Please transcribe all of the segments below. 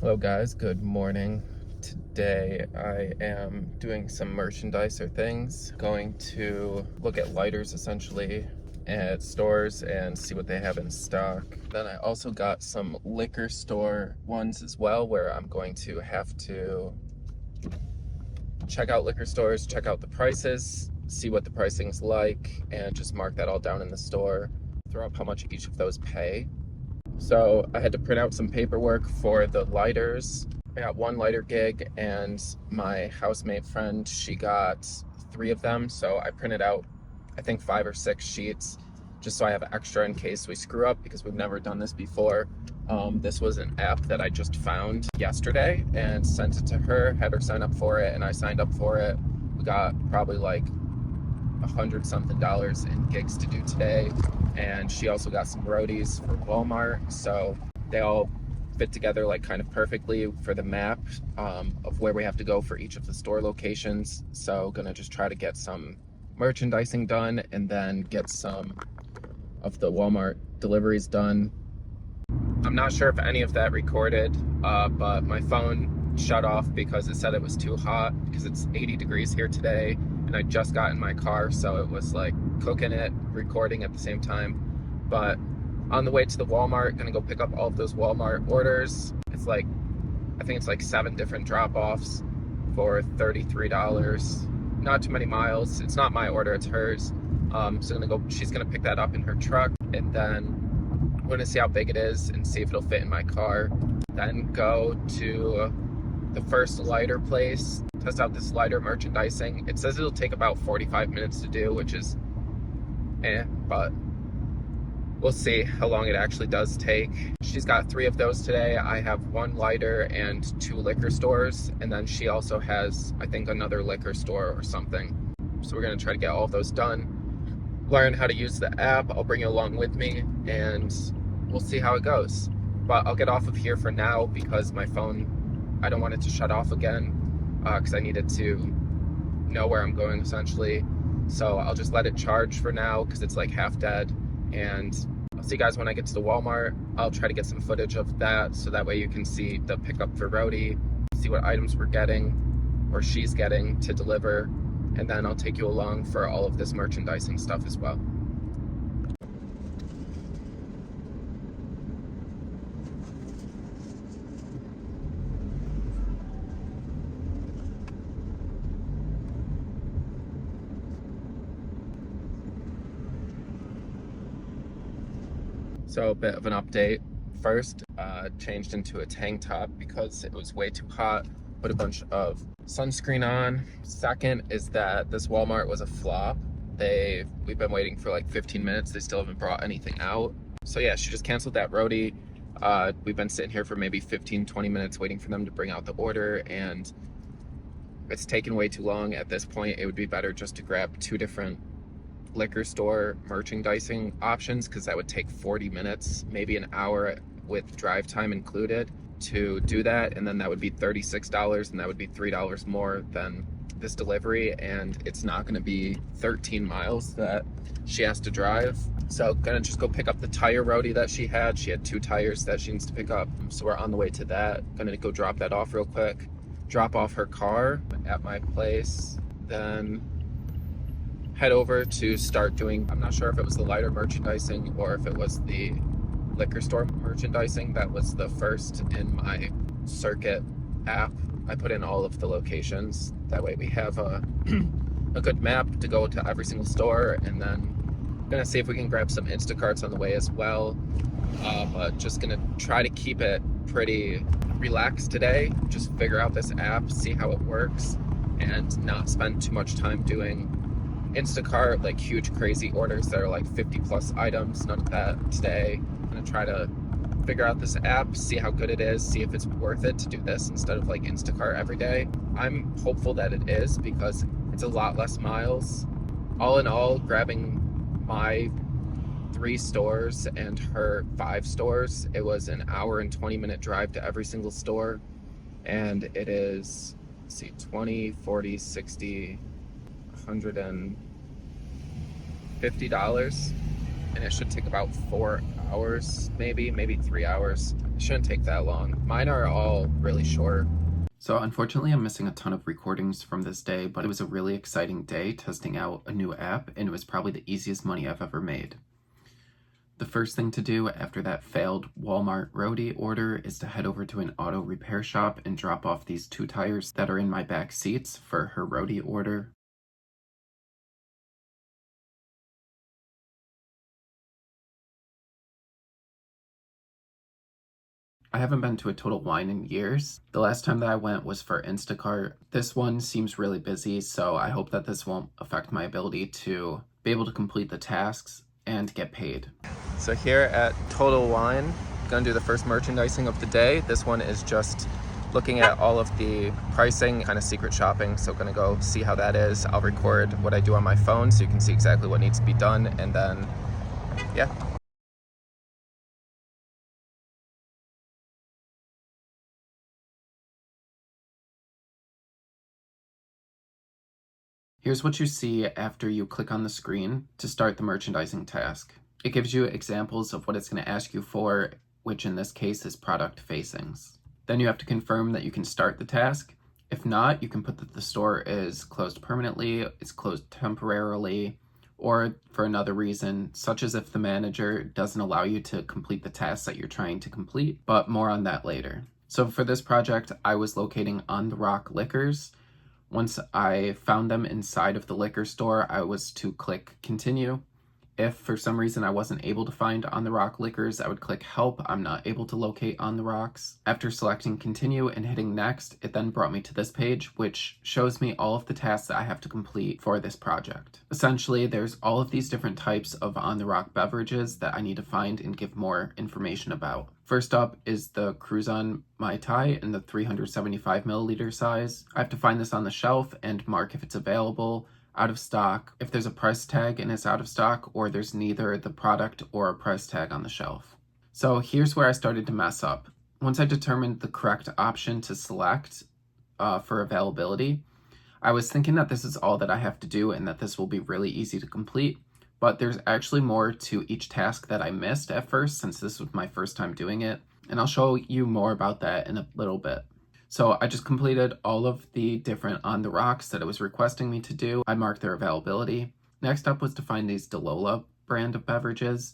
Hello guys, good morning. Today I am doing some merchandise or things. Going to look at lighters essentially at stores and see what they have in stock. Then I also got some liquor store ones as well, where I'm going to have to check out liquor stores, check out the prices, see what the pricing's like, and just mark that all down in the store, throw up how much each of those pay. So I had to print out some paperwork for the lighters. I got one lighter gig, and my housemate friend, she got 3 of them. So I printed out, I think 5 or 6 sheets, just so I have extra in case we screw up, because we've never done this before. This was an app that I just found yesterday and sent it to her, had her sign up for it, and I signed up for it. We got probably like $100-something in gigs to do today, and she also got some roadies for Walmart, so they all fit together like kind of perfectly for the map of where we have to go for each of the store locations. So gonna just try to get some merchandising done and then get some of the Walmart deliveries done. I'm not sure if any of that recorded, but my phone shut off because it said it was too hot, because it's 80 degrees here today and I just got in my car, so it was like cooking it, recording at the same time. But on the way to the Walmart, gonna go pick up all of those Walmart orders. It's like, I think it's like 7 different drop-offs for $33. Not too many miles. It's not my order, it's hers. So she's gonna pick that up in her truck, and then I'm gonna see how big it is and see if it'll fit in my car. Then go to the first lighter place, test out this lighter merchandising. It says it'll take about 45 minutes to do, which is but we'll see how long it actually does take. She's got 3 of those today. I have 1 lighter and 2 liquor stores, and then she also has, I think, another liquor store or something. So we're gonna try to get all of those done, learn how to use the app. I'll bring you along with me and we'll see how it goes. But I'll get off of here for now because my phone, I don't want it to shut off again, because I needed to know where I'm going essentially. So I'll just let it charge for now because it's like half dead, and I'll see you guys when I get to the Walmart. I'll try to get some footage of that so that way you can see the pickup for Rhodey, see what items we're getting or she's getting to deliver, and then I'll take you along for all of this merchandising stuff as well. So a bit of an update. First, changed into a tank top because it was way too hot. Put a bunch of sunscreen on. Second is that this Walmart was a flop. We've been waiting for like 15 minutes. They still haven't brought anything out. So yeah, she just canceled that roadie. We've been sitting here for maybe 15-20 minutes waiting for them to bring out the order, and it's taken way too long. At this point, it would be better just to grab 2 different liquor store merchandising options, because that would take 40 minutes, maybe an hour with drive time included to do that, and then that would be $36, and that would be $3 more than this delivery, and it's not going to be 13 miles that she has to drive. So gonna just go pick up the tire roadie that she had 2 tires that she needs to pick up, so we're on the way to that. Gonna go drop that off real quick, drop off her car at my place, then head over to start doing, I'm not sure if it was the lighter merchandising or if it was the liquor store merchandising. That was the first in my circuit app. I put in all of the locations. That way we have a good map to go to every single store, and then I'm gonna see if we can grab some Instacarts on the way as well. But just gonna try to keep it pretty relaxed today. Just figure out this app, see how it works, and not spend too much time doing Instacart, like huge crazy orders that are like 50+ items. None of that today. I'm gonna try to figure out this app, see how good it is, see if it's worth it to do this instead of like Instacart every day. I'm hopeful that it is, because it's a lot less miles. All in all, grabbing my 3 stores and her 5 stores, it was an hour and 20-minute drive to every single store, and it is, let's see, 20, 40, 60, $150 and it should take about 4 hours, maybe 3 hours. It shouldn't take that long. Mine are all really short. So unfortunately, I'm missing a ton of recordings from this day, but it was a really exciting day testing out a new app, and it was probably the easiest money I've ever made. The first thing to do after that failed Walmart roadie order is to head over to an auto repair shop and drop off these 2 tires that are in my back seats for her roadie order. I haven't been to a Total Wine in years. The last time that I went was for Instacart. This one seems really busy, so I hope that this won't affect my ability to be able to complete the tasks and get paid. So here at Total Wine, gonna do the first merchandising of the day. This one is just looking at all of the pricing, kind of secret shopping, so gonna go see how that is. I'll record what I do on my phone so you can see exactly what needs to be done, and then, yeah. Here's what you see after you click on the screen to start the merchandising task. It gives you examples of what it's going to ask you for, which in this case is product facings. Then you have to confirm that you can start the task. If not, you can put that the store is closed permanently, it's closed temporarily, or for another reason, such as if the manager doesn't allow you to complete the task that you're trying to complete, but more on that later. So for this project, I was locating On the Rock liquors. Once I found them inside of the liquor store, I was to click continue. If for some reason I wasn't able to find On the Rock liquors, I would click help. I'm not able to locate On the Rocks. After selecting continue and hitting next, it then brought me to this page, which shows me all of the tasks that I have to complete for this project. Essentially, there's all of these different types of On the Rock beverages that I need to find and give more information about. First up is the Cruzan Mai Tai in the 375 milliliter size. I have to find this on the shelf and mark if it's available, out of stock, if there's a price tag and it's out of stock, or there's neither the product or a price tag on the shelf. So here's where I started to mess up. Once I determined the correct option to select for availability, I was thinking that this is all that I have to do and that this will be really easy to complete, but there's actually more to each task that I missed at first since this was my first time doing it, and I'll show you more about that in a little bit. So I just completed all of the different On the Rocks that it was requesting me to do. I marked their availability. Next up was to find these DeLola brand of beverages.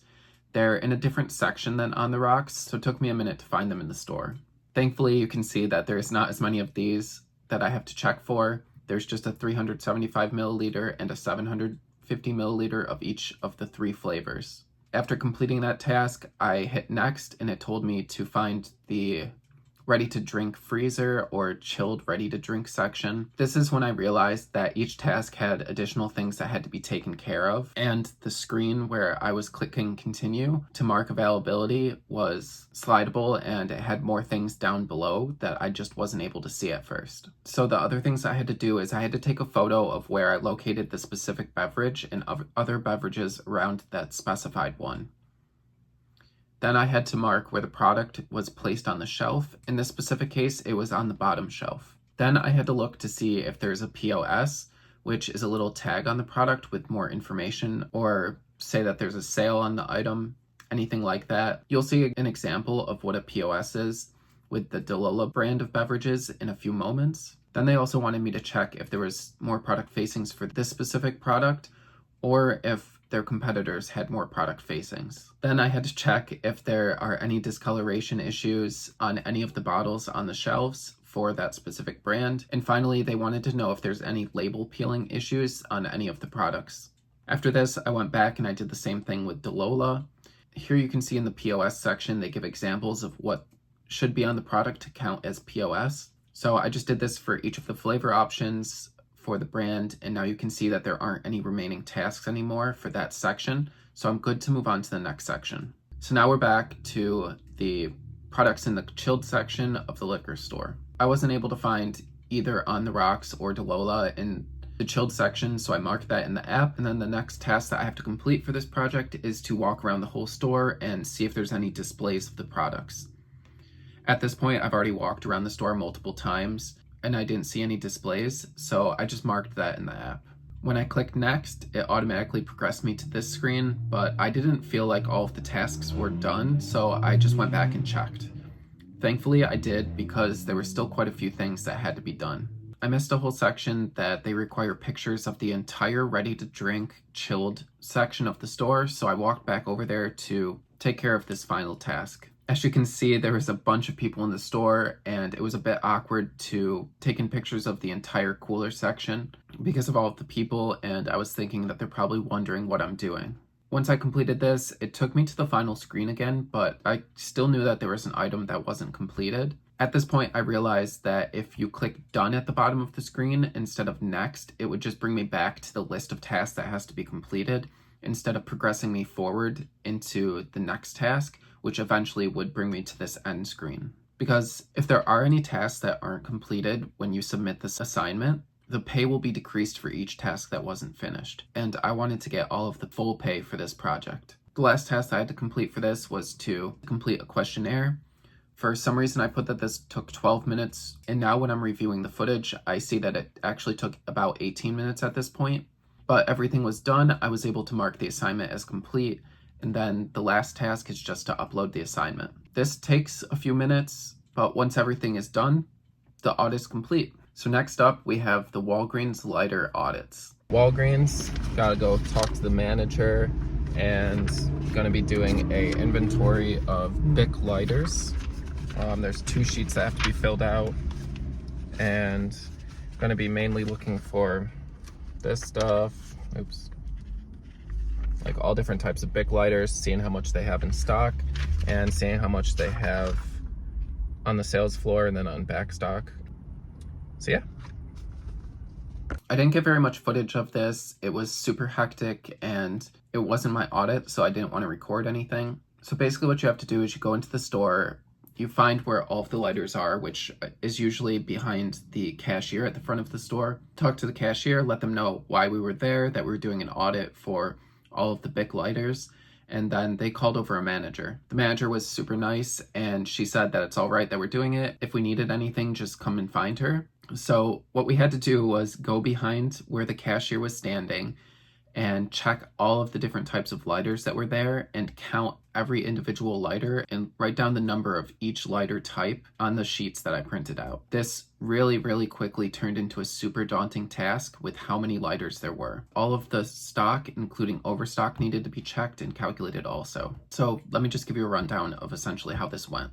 They're in a different section than On the Rocks, so it took me a minute to find them in the store. Thankfully, you can see that there's not as many of these that I have to check for. There's just a 375 milliliter and a 750 milliliter of each of the 3 flavors. After completing that task, I hit next and it told me to find the ready-to-drink freezer or chilled ready-to-drink section. This is when I realized that each task had additional things that had to be taken care of, and the screen where I was clicking continue to mark availability was slidable and it had more things down below that I just wasn't able to see at first. So the other things I had to do is I had to take a photo of where I located the specific beverage and other beverages around that specified one. Then I had to mark where the product was placed on the shelf. In this specific case, it was on the bottom shelf. Then I had to look to see if there's a POS, which is a little tag on the product with more information, or say that there's a sale on the item, anything like that. You'll see an example of what a POS is with the DeLola brand of beverages in a few moments. Then they also wanted me to check if there was more product facings for this specific product, or if their competitors had more product facings. Then I had to check if there are any discoloration issues on any of the bottles on the shelves for that specific brand. And finally, they wanted to know if there's any label peeling issues on any of the products. After this, I went back and I did the same thing with DeLola. Here you can see in the POS section, they give examples of what should be on the product to count as POS. So I just did this for each of the flavor options for the brand, and now you can see that there aren't any remaining tasks anymore for that section, so I'm good to move on to the next section. So now we're back to the products in the chilled section of the liquor store. I wasn't able to find either On the Rocks or DeLola in the chilled section, so I marked that in the app, and then the next task that I have to complete for this project is to walk around the whole store and see if there's any displays of the products. At this point, I've already walked around the store multiple times, and I didn't see any displays, so I just marked that in the app. When I clicked next, it automatically progressed me to this screen, but I didn't feel like all of the tasks were done, so I just went back and checked. Thankfully I did, because there were still quite a few things that had to be done. I missed a whole section that they require pictures of the entire ready-to-drink chilled section of the store, so I walked back over there to take care of this final task. As you can see, there was a bunch of people in the store, and it was a bit awkward to taking pictures of the entire cooler section because of all of the people, and I was thinking that they're probably wondering what I'm doing. Once I completed this, it took me to the final screen again, but I still knew that there was an item that wasn't completed. At this point, I realized that if you click done at the bottom of the screen instead of next, it would just bring me back to the list of tasks that has to be completed instead of progressing me forward into the next task, which eventually would bring me to this end screen. Because if there are any tasks that aren't completed when you submit this assignment, the pay will be decreased for each task that wasn't finished, and I wanted to get all of the full pay for this project. The last task I had to complete for this was to complete a questionnaire. For some reason, I put that this took 12 minutes, and now when I'm reviewing the footage, I see that it actually took about 18 minutes at this point. But everything was done. I was able to mark the assignment as complete, and then the last task is just to upload the assignment. This takes a few minutes, but once everything is done, the audit is complete. So next up, we have the Walgreens lighter audits. Walgreens, gotta go talk to the manager, and gonna be doing a inventory of Bic lighters. There's 2 sheets that have to be filled out, and gonna be mainly looking for this stuff. Oops. Like all different types of Bic lighters, seeing how much they have in stock, and seeing how much they have on the sales floor and then on back stock. So yeah. I didn't get very much footage of this. It was super hectic and it wasn't my audit, so I didn't want to record anything. So basically what you have to do is you go into the store, you find where all of the lighters are, which is usually behind the cashier at the front of the store. Talk to the cashier, let them know why we were there, that we were doing an audit for all of the Bic lighters, and then they called over a manager. The manager was super nice, and she said that it's all right that we're doing it. If we needed anything, just come and find her. So what we had to do was go behind where the cashier was standing and check all of the different types of lighters that were there and count every individual lighter and write down the number of each lighter type on the sheets that I printed out. This really quickly turned into a super daunting task with how many lighters there were. All of the stock, including overstock, needed to be checked and calculated also. So let me just give you a rundown of essentially how this went.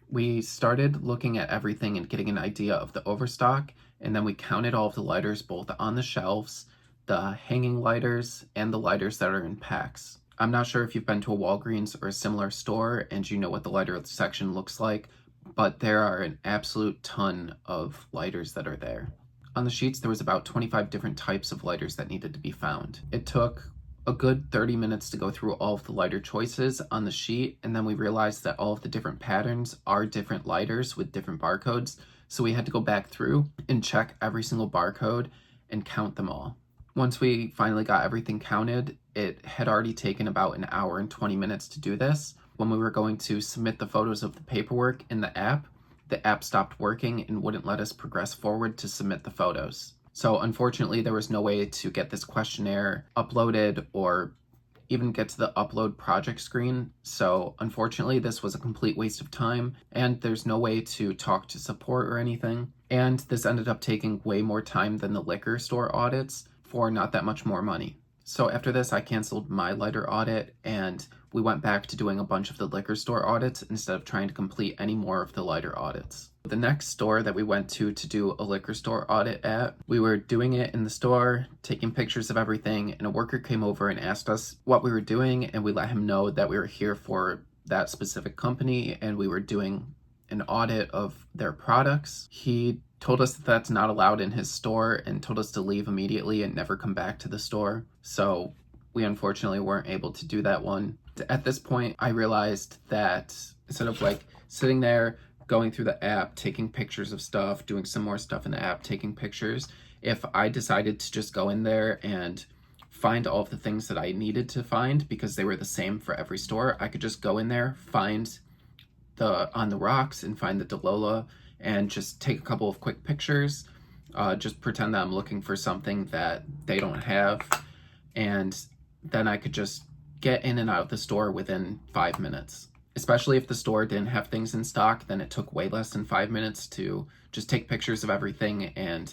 We started looking at everything and getting an idea of the overstock, and then we counted all of the lighters both on the shelves, the hanging lighters, and the lighters that are in packs. I'm not sure if you've been to a Walgreens or a similar store and you know what the lighter section looks like, but there are an absolute ton of lighters that are there. On the sheets, there was about 25 different types of lighters that needed to be found. It took a good 30 minutes to go through all of the lighter choices on the sheet, and then we realized that all of the different patterns are different lighters with different barcodes, so we had to go back through and check every single barcode and count them all. Once we finally got everything counted, it had already taken about an hour and 20 minutes to do this. When we were going to submit the photos of the paperwork in the app stopped working and wouldn't let us progress forward to submit the photos. So unfortunately, there was no way to get this questionnaire uploaded or even get to the upload project screen. So unfortunately, this was a complete waste of time, and there's no way to talk to support or anything. And this ended up taking way more time than the liquor store audits for not that much more money. So after this, I canceled my lighter audit and we went back to doing a bunch of the liquor store audits instead of trying to complete any more of the lighter audits. The next store that we went to do a liquor store audit at, we were doing it in the store, taking pictures of everything, and a worker came over and asked us what we were doing, and we let him know that we were here for that specific company and we were doing an audit of their products. He told us that that's not allowed in his store and told us to leave immediately and never come back to the store. So we unfortunately weren't able to do that one. At this point, I realized that instead of like sitting there, going through the app, taking pictures of stuff, doing some more stuff in the app, taking pictures, if I decided to just go in there and find all of the things that I needed to find because they were the same for every store, I could just go in there, find the On the Rocks and find the Delola and just take a couple of quick pictures, just pretend that I'm looking for something that they don't have, and then I could just get in and out of the store within 5 minutes. Especially if the store didn't have things in stock, then it took way less than 5 minutes to just take pictures of everything and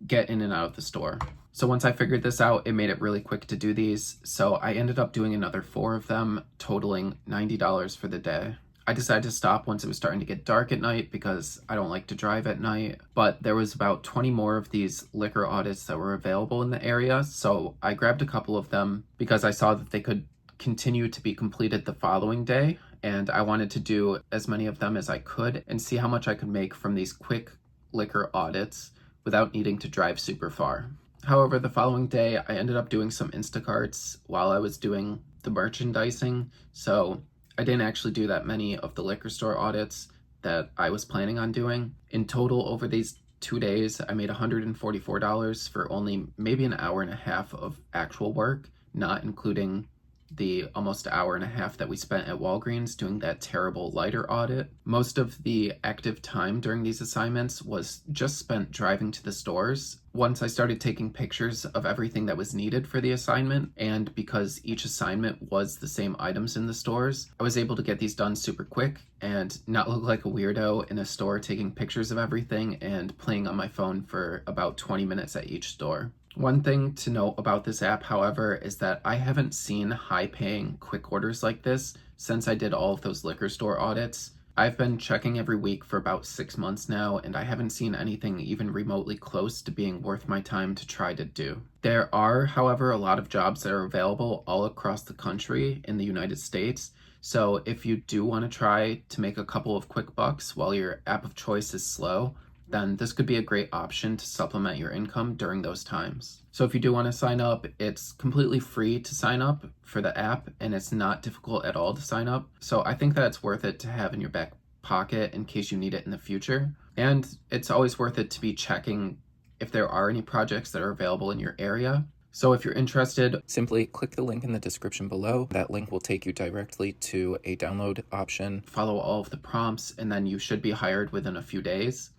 get in and out of the store. So once I figured this out, it made it really quick to do these. So I ended up doing another 4 of them, totaling $90 for the day. I decided to stop once it was starting to get dark at night because I don't like to drive at night, but there was about 20 more of these liquor audits that were available in the area, so I grabbed a couple of them because I saw that they could continue to be completed the following day, and I wanted to do as many of them as I could and see how much I could make from these quick liquor audits without needing to drive super far. However, the following day, I ended up doing some Instacarts while I was doing the merchandising, so I didn't actually do that many of the liquor store audits that I was planning on doing. In total, over these 2 days, I made $144 for only maybe an hour and a half of actual work, not including the almost hour and a half that we spent at Walgreens doing that terrible lighter audit. Most of the active time during these assignments was just spent driving to the stores. Once I started taking pictures of everything that was needed for the assignment, and because each assignment was the same items in the stores, I was able to get these done super quick and not look like a weirdo in a store taking pictures of everything and playing on my phone for about 20 minutes at each store. One thing to note about this app, however, is that I haven't seen high-paying quick orders like this since I did all of those liquor store audits. I've been checking every week for about 6 months now, and I haven't seen anything even remotely close to being worth my time to try to do. There are, however, a lot of jobs that are available all across the country in the United States, so if you do want to try to make a couple of quick bucks while your app of choice is slow, then this could be a great option to supplement your income during those times. So if you do want to sign up, it's completely free to sign up for the app, and it's not difficult at all to sign up. So I think that it's worth it to have in your back pocket in case you need it in the future. And it's always worth it to be checking if there are any projects that are available in your area. So if you're interested, simply click the link in the description below. That link will take you directly to a download option. Follow all of the prompts, and then you should be hired within a few days.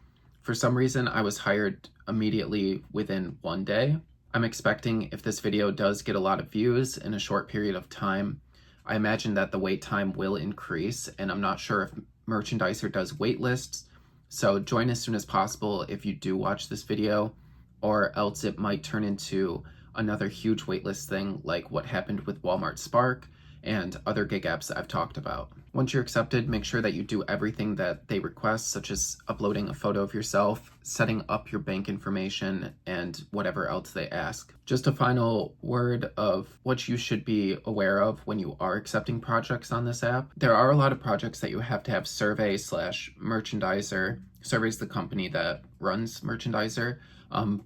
For some reason, I was hired immediately within 1 day. I'm expecting if this video does get a lot of views in a short period of time, I imagine that the wait time will increase, and I'm not sure if Merchandiser does wait lists. So join as soon as possible if you do watch this video, or else it might turn into another huge waitlist thing like what happened with Walmart Spark and other gig apps that I've talked about. Once you're accepted, make sure that you do everything that they request, such as uploading a photo of yourself, setting up your bank information, and whatever else they ask. Just a final word of what you should be aware of when you are accepting projects on this app. There are a lot of projects that you have to have Survey/Merchandiser. Survey is the company that runs Merchandiser,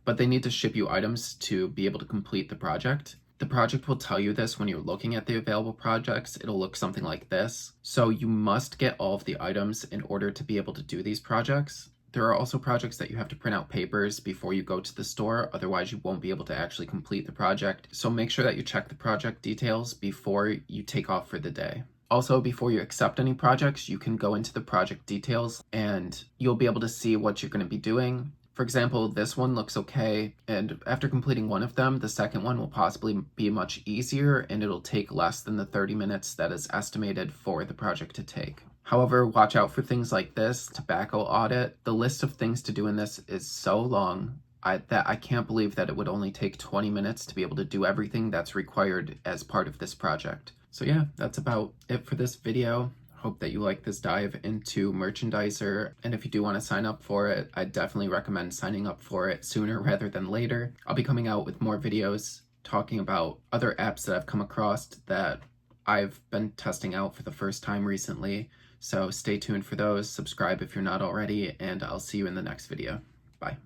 but they need to ship you items to be able to complete the project. The project will tell you this when you're looking at the available projects. It'll look something like this. So you must get all of the items in order to be able to do these projects. There are also projects that you have to print out papers before you go to the store, otherwise you won't be able to actually complete the project. So make sure that you check the project details before you take off for the day. Also, before you accept any projects, you can go into the project details and you'll be able to see what you're going to be doing. For example, this one looks okay, and after completing one of them, the second one will possibly be much easier and it'll take less than the 30 minutes that is estimated for the project to take. However, watch out for things like this, tobacco audit. The list of things to do in this is so long that I can't believe that it would only take 20 minutes to be able to do everything that's required as part of this project. So yeah, that's about it for this video. Hope that you like this dive into Merchandiser, and if you do want to sign up for it, I definitely recommend signing up for it sooner rather than later. I'll be coming out with more videos talking about other apps that I've come across that I've been testing out for the first time recently, so stay tuned for those, subscribe if you're not already, and I'll see you in the next video. Bye.